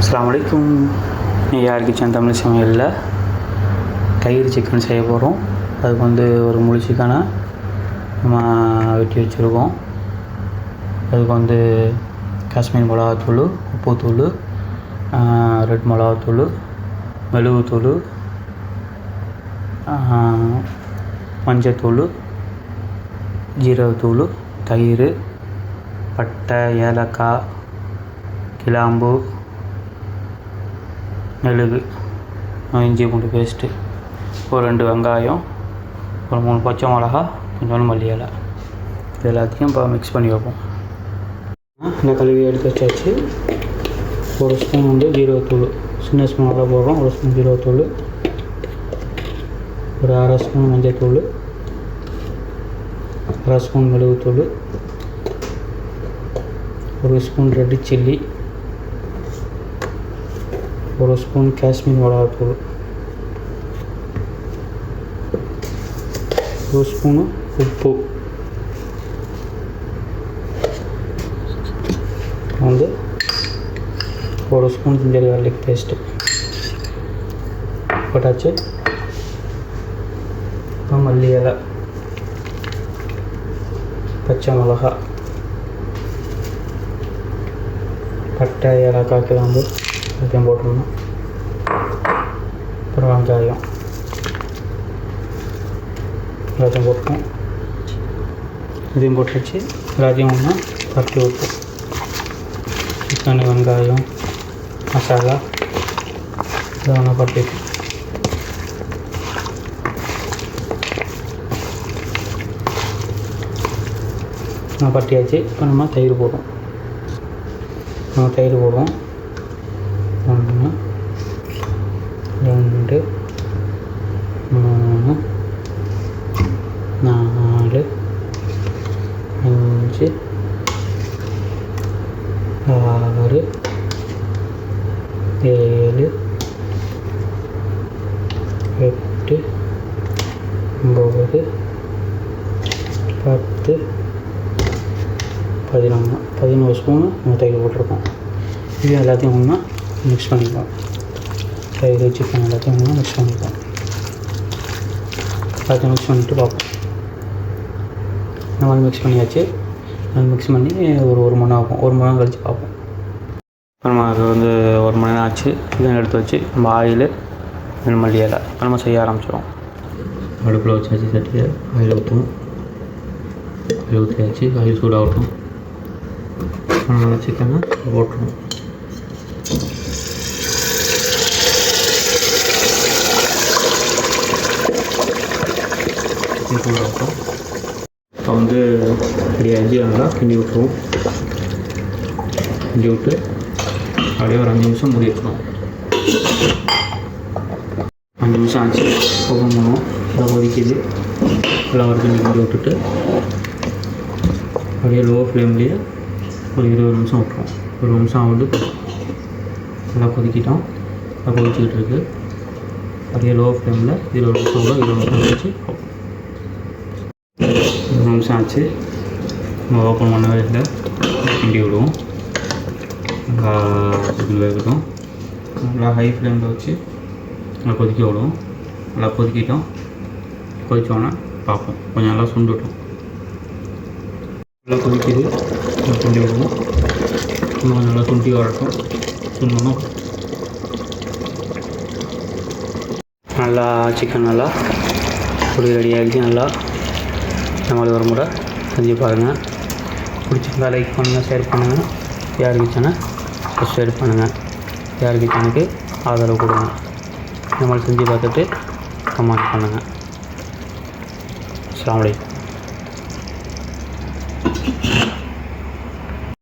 அஸ்ஸலாமு அலைக்கும். யார் கிச்சன் தமிழ் சமையலில் தயிர் சிக்கன் செய்ய போகிறோம். அதுக்கு ஒரு முழு சிக்கனை நம்ம வெட்டி வச்சுருக்கோம். அதுக்கு காஷ்மீர் மிளகாத்தூள், உப்புத்தூள், ரெட் மிளகாத்தூள், மிளகுத்தூள், மஞ்சத்தூள், ஜீரகத்தூள், தயிர், பட்டை, ஏலக்காய், கிராம்பு, மெழுகு, இஞ்சி பூண்டு பேஸ்ட்டு, ஒரு 2 வெங்காயம், ஒரு 3 பச்சை மிளகா, கொஞ்சோண்டு மல்லி இலை. இது எல்லாத்தையும் இப்போ மிக்ஸ் பண்ணி வைப்போம். இந்த கழுவி எடுத்து வச்சாச்சு. ஒரு ஸ்பூன் ஜீரகத்தூள், சின்ன ஸ்பூனாக போடுறோம். ஒரு ஸ்பூன் ஜீரகத்தூள், ஒரு 1/2 ஸ்பூன் மஞ்சத்தூள், 1/2 ஸ்பூன் மிளகுத்தூள், ஒரு ஸ்பூன் ரெட் சில்லி, ஒரு ஸ்பூன் காஷ்மீர் மிளகாத்தூள், ஒரு ஸ்பூனு உப்பு, ஒரு ஸ்பூன் ஜிஞ்சர் கார்லிக் பேஸ்ட்டு போட்டாச்சு. அப்புறம் மல்லி இலை, பச்சை மிளகா, பட்டை, ஏலக்காய், கிராம்பு எல்லாத்தையும் போட்டுடணும். அப்புறம் வெங்காயம் எல்லாத்தையும் போட்டுருவோம். இதையும் போட்டுருச்சு. எல்லாத்தையும் ஒன்றா பரட்டி வைப்போம். சிக்கன், வெங்காயம், மசாலா இதை ஒன்றா பரட்டி வைப்போம். நான் பட்டியாச்சு. இப்போ நம்ம தயிர் போடுவோம். தயிர் போடுவோம். 1 2 3 4 5 6 7 8 9 10 11 ஸ்பூனு நம்ம தயிர் போட்டிருக்கோம். இது எல்லாத்தையும் ஒன்றா மிக்ஸ் பண்ணிப்போம். தயிர், சிக்கன் எல்லாத்தையும் ஒன்றா மிக்ஸ் பண்ணிப்போம். எல்லாத்தையும் மிக்ஸ் பண்ணிவிட்டு பார்ப்போம். இந்த மாதிரி மிக்ஸ் பண்ணியாச்சு. அது மிக்ஸ் பண்ணி ஒரு மணி நேரம் ஆகும். 1 மணி நேரம் கழித்து பார்ப்போம். நம்ம அது 1 மணி நேரம் ஆச்சு. சிக்கன் எடுத்து வச்சு நம்ம ஆயில், மல்லி இலை நம்ம செய்ய ஆரம்பிச்சிடும். அடுப்பில் வச்சாச்சு. சட்டியை ஆயில் ஊற்றுவோம். ஆயில் ஊற்றியாச்சு. ஆயில் சூடாகட்டும். சிக்கனை போட்டுருவோம். சூடாகட்டும். இப்போ ரெடி ஆகி நல்லா கிண்டி விட்டுருவோம். கிண்டி விட்டு அப்படியே ஒரு 5 நிமிஷம் மூடி வைக்கணும். 5 நிமிஷம் ஆச்சு. ஓப்பன் பண்ணுவோம். நல்லா கொதிக்குது. நல்லா கிண்டி விட்டுட்டு அப்படியே லோ ஃப்ளேம்லேயே ஒரு 20 நிமிஷம் விட்டுருவோம். 1 நிமிஷம் ஆகுது. நல்லா கொதிக்கிட்டோம். நல்லா கொதிச்சிக்கிட்டு இருக்குது. அப்படியே லோ ஃப்ளேமில் 20 நிமிஷம் கூட 20 நிமிஷம் வச்சு 20 நிமிஷம் ஆச்சு. நம்ம ஓப்பன் பண்ணவே இல்லை. கிண்டி விடுவோம். நல்லா சிக்கன் வேகட்டும். நல்லா ஹை ஃப்ளேமில் வச்சு நல்லா கொதிக்க விடுவோம். நல்லா கொதிக்கிட்டோம். கொதித்தோன்னா பார்ப்போம். கொஞ்சம் நல்லா சுண்டுட்டோம். நல்லா கொதிக்குது. சுண்டி விடுவோம். இன்னும் நல்லா சுண்டி வரட்டும். சுண்டணும். நல்லா சிக்கன் நல்லா பொடி ரெடி ஆகிடுச்சு. நல்லா நம்மளுக்கு ஒரு முறை செஞ்சு பாருங்கள். பிடிச்சிருந்தா லைக் பண்ணுங்கள், ஷேர் பண்ணுங்கள். யார் கிச்சனை சப்ஸ்கிரைப் பண்ணுங்கள். யார் கிச்சனுக்கு ஆதரவு கொடுங்க. நம்மளை செஞ்சு பார்த்துட்டு கமெண்ட் பண்ணுங்கள். அஸ்ஸலாமு அலைக்கும்.